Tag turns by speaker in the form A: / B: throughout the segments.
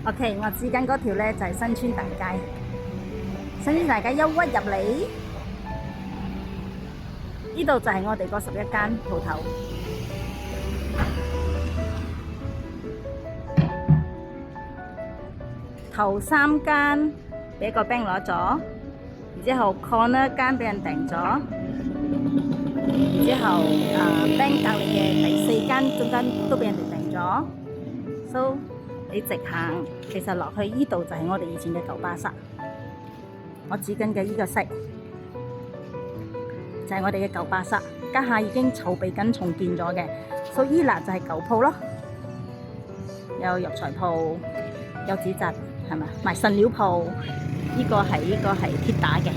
A: OK，我指緊嗰條咧就係新村大街。新村大街一屈入嚟，呢度就係我哋嗰11間鋪頭。頭3間俾個 bank 攞咗，然之後 corner 間俾人訂咗，然之後bank 隔離嘅第4間中間都俾人哋訂咗。So 你直行，其實落去呢度就係我哋以前嘅舊巴剎。我指緊嘅呢個色就係我哋嘅舊巴剎，家下已經籌備緊重建咗嘅。所以依嗱就係舊鋪咯，有藥材鋪，有紙紮係咪？賣腎料鋪，呢個係鐵打嘅。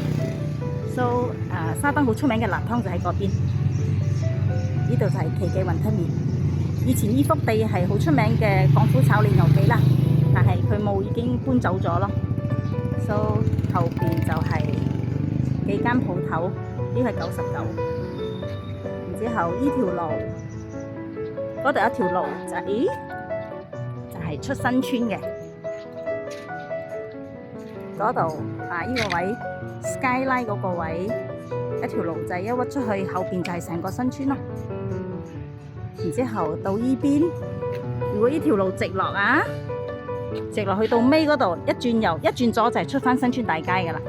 A: So 沙登好出名嘅辣湯就喺嗰邊，呢度就係奇記雲吞麵。以前呢幅地係好出名嘅廣府炒脷牛記啦，但係佢冇已經搬走咗咯。So 後邊就係幾間鋪頭，呢個係99。然之後呢條路嗰度有一條路就係出新村嘅嗰度呢個位 Skyline 嗰個位一條路仔一屈出去，後邊就係成個新村咯。然之後到呢邊，如果呢條路直落直落去到尾嗰度，一轉右一轉左就係出翻新村大街噶啦。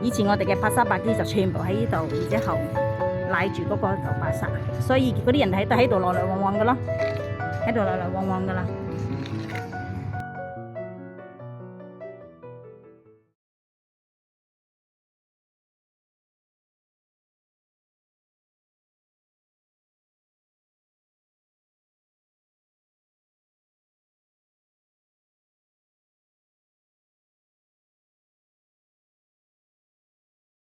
A: 以前我哋嘅帕沙白啲就全部喺呢度，然之後賴住嗰個舊巴剎，所以嗰啲人喺度來來往往噶咯，喺度來來往往噶啦。